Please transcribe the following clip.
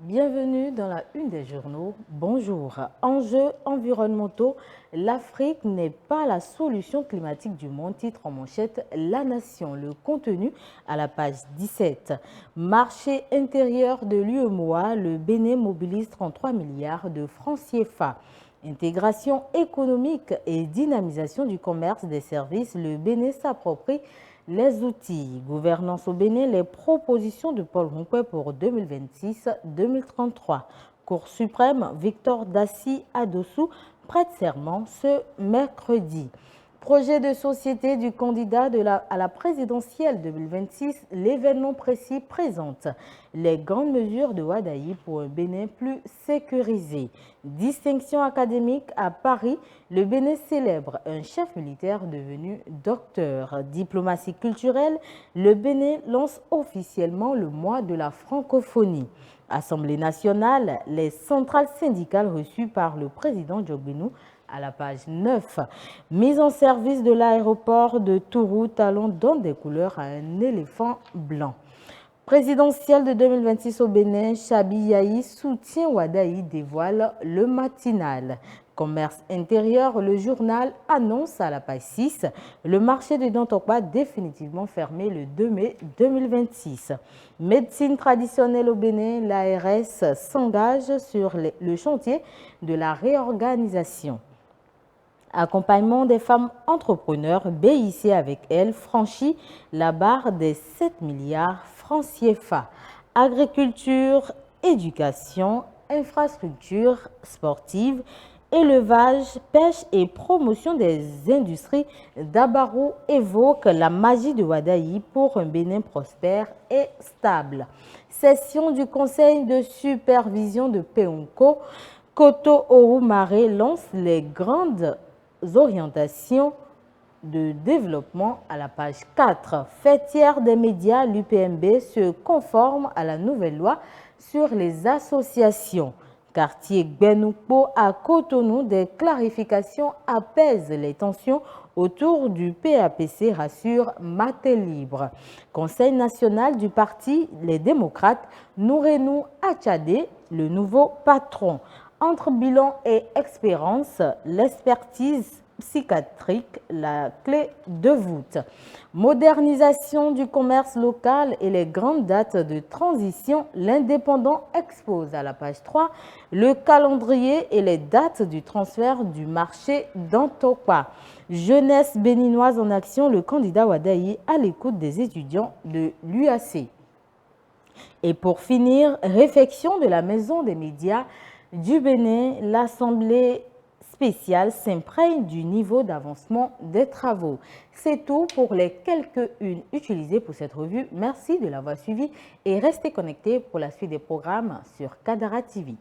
Bienvenue dans la une des journaux. Bonjour. Enjeux environnementaux, l'Afrique n'est pas la solution climatique du monde, titre en manchette La Nation. Le contenu à la page 17. Marché intérieur de l'UEMOA, le Bénin mobilise 33 milliards de francs CFA. Intégration économique et dynamisation du commerce des services, le Bénin s'approprie les outils. Gouvernance au Bénin, les propositions de Paul Ronquet pour 2026-2033. Cour suprême, Victor Dassi Adossou prête serment ce mercredi. Projet de société du candidat à la présidentielle 2026, l'événement précis présente les grandes mesures de Wadaï pour un Bénin plus sécurisé. Distinction académique à Paris, le Bénin célèbre un chef militaire devenu docteur. Diplomatie culturelle, le Bénin lance officiellement le mois de la francophonie. Assemblée nationale, les centrales syndicales reçues par le président Djogbinou à la page 9. Mise en service de l'aéroport de Tourou, Talon donne des couleurs à un éléphant blanc. Présidentielle de 2026 au Bénin, Chabi Yahi soutient Wadaï, dévoile le matinal. Commerce intérieur, le journal annonce à la page 6 le marché de Dantokpa définitivement fermé le 2 mai 2026. Médecine traditionnelle au Bénin, l'ARS s'engage sur le chantier de la réorganisation. Accompagnement des femmes entrepreneurs, BIC avec elle franchit la barre des 7 milliards francs CFA. Agriculture, éducation, infrastructures sportives, élevage, pêche et promotion des industries d'Abarou évoquent la magie de Wadaï pour un Bénin prospère et stable. Session du Conseil de supervision de Peunco, Koto Oru-Maré lance les grandes orientations de développement à la page 4. Fêtière des médias, l'UPMB se conforme à la nouvelle loi sur les associations. Quartier Gbenoupo à Cotonou, des clarifications apaisent les tensions autour du PAPC, rassure Maté Libre. Conseil national du parti Les Démocrates, Nourenou Achadé, le nouveau patron. Entre bilan et expérience, l'expertise psychiatrique, la clé de voûte. Modernisation du commerce local et les grandes dates de transition, l'Indépendant expose à la page 3 le calendrier et les dates du transfert du marché d'Antokpa. Jeunesse béninoise en action, le candidat Wadaï à l'écoute des étudiants de l'UAC. Et pour finir, réflexion de la Maison des médias du Bénin, l'Assemblée spéciale s'imprègne du niveau d'avancement des travaux. C'est tout pour les quelques-unes utilisées pour cette revue. Merci de l'avoir suivi et restez connectés pour la suite des programmes sur Kadara TV.